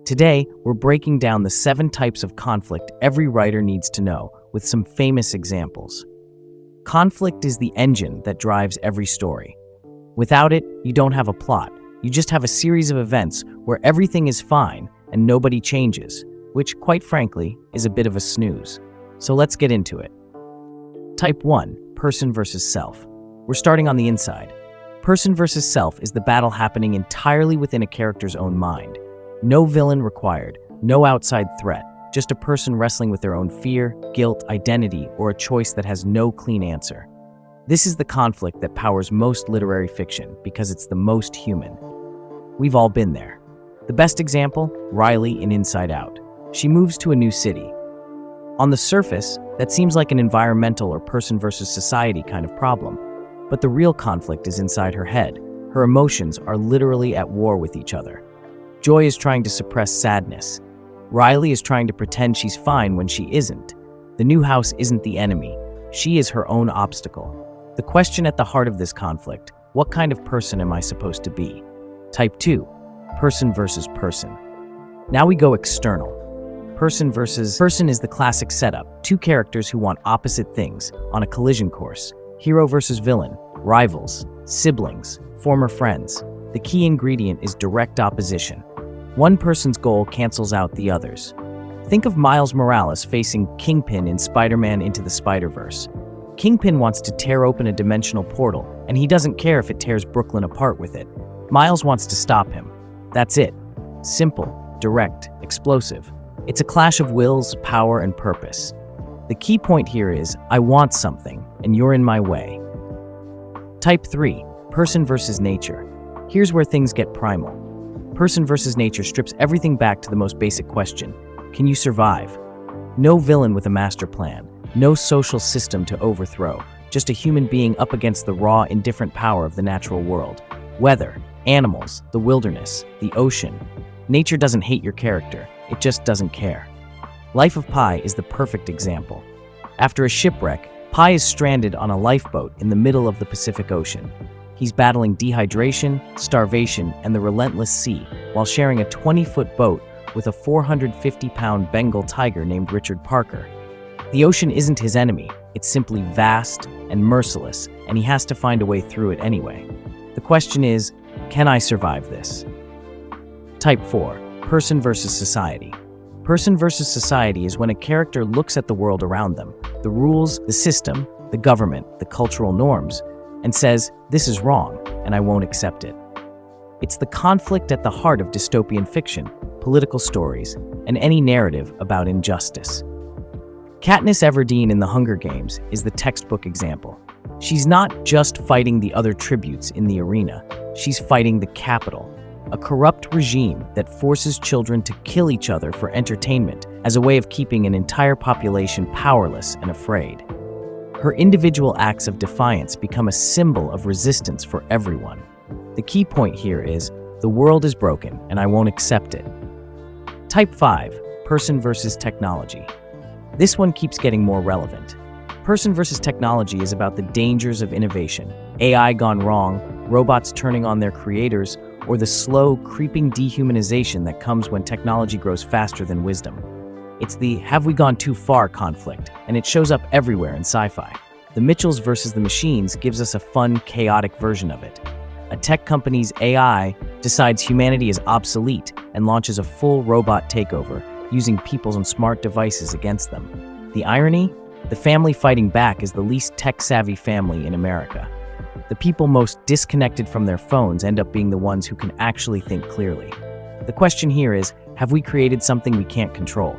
Today, we're breaking down the 7 types of conflict every writer needs to know, with some famous examples. Conflict is the engine that drives every story. Without it, you don't have a plot. You just have a series of events where everything is fine and nobody changes, which, quite frankly, is a bit of a snooze. So let's get into it. Type 1. Person versus self. We're starting on the inside. Person versus self is the battle happening entirely within a character's own mind. No villain required, no outside threat, just a person wrestling with their own fear, guilt, identity, or a choice that has no clean answer. This is the conflict that powers most literary fiction because it's the most human. We've all been there. The best example? Riley in Inside Out. She moves to a new city. On the surface, that seems like an environmental or person versus society kind of problem. But the real conflict is inside her head. Her emotions are literally at war with each other. Joy is trying to suppress sadness. Riley is trying to pretend she's fine when she isn't. The new house isn't the enemy. She is her own obstacle. The question at the heart of this conflict: what kind of person am I supposed to be? Type 2. Person versus person. Now we go external. Person versus person is the classic setup. 2 characters who want opposite things on a collision course. Hero versus villain, rivals, siblings, former friends. The key ingredient is direct opposition. One person's goal cancels out the other's. Think of Miles Morales facing Kingpin in Spider-Man Into the Spider-Verse. Kingpin wants to tear open a dimensional portal, and he doesn't care if it tears Brooklyn apart with it. Miles wants to stop him. That's it. Simple, direct, explosive. It's a clash of wills, power, and purpose. The key point here is, I want something, and you're in my way. Type 3. Person versus nature. Here's where things get primal. Person versus nature strips everything back to the most basic question: can you survive? No villain with a master plan, no social system to overthrow, just a human being up against the raw, indifferent power of the natural world. Weather, animals, the wilderness, the ocean. Nature doesn't hate your character, it just doesn't care. Life of Pi is the perfect example. After a shipwreck, Pi is stranded on a lifeboat in the middle of the Pacific Ocean. He's battling dehydration, starvation, and the relentless sea, while sharing a 20-foot boat with a 450-pound Bengal tiger named Richard Parker. The ocean isn't his enemy, it's simply vast and merciless, and he has to find a way through it anyway. The question is, can I survive this? Type 4. Person versus society. Person versus society is when a character looks at the world around them, the rules, the system, the government, the cultural norms, and says, this is wrong, and I won't accept it. It's the conflict at the heart of dystopian fiction, political stories, and any narrative about injustice. Katniss Everdeen in The Hunger Games is the textbook example. She's not just fighting the other tributes in the arena, she's fighting the Capitol, a corrupt regime that forces children to kill each other for entertainment as a way of keeping an entire population powerless and afraid. Her individual acts of defiance become a symbol of resistance for everyone. The key point here is, the world is broken and I won't accept it. Type 5. Person versus technology. This one keeps getting more relevant. Person versus technology is about the dangers of innovation. AI gone wrong, robots turning on their creators, or the slow, creeping dehumanization that comes when technology grows faster than wisdom. It's the have we gone too far conflict, and it shows up everywhere in sci-fi. The Mitchells versus the Machines gives us a fun, chaotic version of it. A tech company's AI decides humanity is obsolete and launches a full robot takeover, using people's own smart devices against them. The irony? The family fighting back is the least tech-savvy family in America. The people most disconnected from their phones end up being the ones who can actually think clearly. The question here is, have we created something we can't control?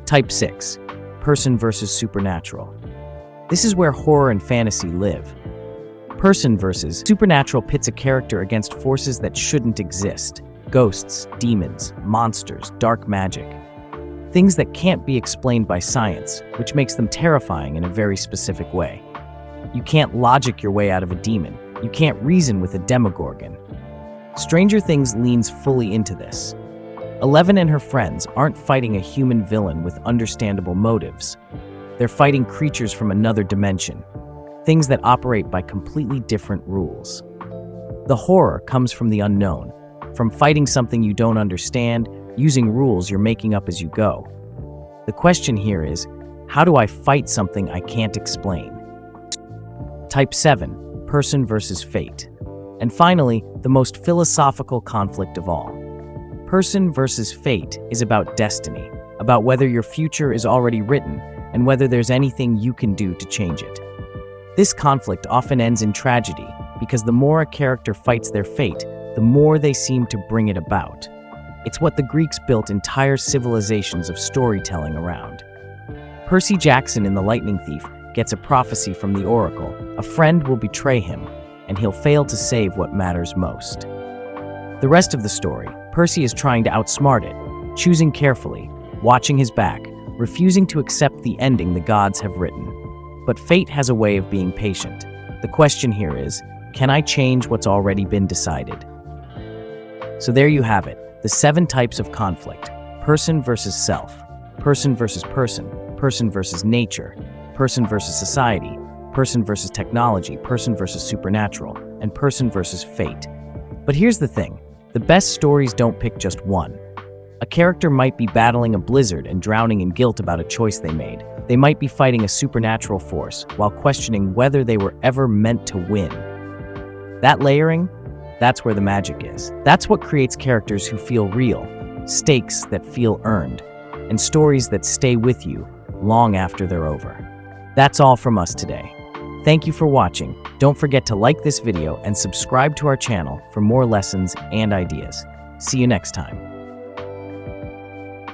Type 6. Person versus supernatural. This is where horror and fantasy live. Person versus supernatural pits a character against forces that shouldn't exist. Ghosts, demons, monsters, dark magic. Things that can't be explained by science, which makes them terrifying in a very specific way. You can't logic your way out of a demon. You can't reason with a demogorgon. Stranger Things leans fully into this. Eleven and her friends aren't fighting a human villain with understandable motives. They're fighting creatures from another dimension, things that operate by completely different rules. The horror comes from the unknown, from fighting something you don't understand, using rules you're making up as you go. The question here is, how do I fight something I can't explain? Type 7, person versus fate. And finally, the most philosophical conflict of all. Person versus fate is about destiny, about whether your future is already written and whether there's anything you can do to change it. This conflict often ends in tragedy because the more a character fights their fate, the more they seem to bring it about. It's what the Greeks built entire civilizations of storytelling around. Percy Jackson in The Lightning Thief gets a prophecy from the Oracle. A friend will betray him, and he'll fail to save what matters most. The rest of the story, Percy is trying to outsmart it, choosing carefully, watching his back, refusing to accept the ending the gods have written. But fate has a way of being patient. The question here is, can I change what's already been decided? So there you have it, the 7 types of conflict: person versus self, person versus person, person versus nature, person versus society, person versus technology, person versus supernatural, and person versus fate. But here's the thing, the best stories don't pick just one. A character might be battling a blizzard and drowning in guilt about a choice they made. They might be fighting a supernatural force while questioning whether they were ever meant to win. That layering, that's where the magic is. That's what creates characters who feel real, stakes that feel earned, and stories that stay with you long after they're over. That's all from us today. Thank you for watching. Don't forget to like this video and subscribe to our channel for more lessons and ideas. See you next time.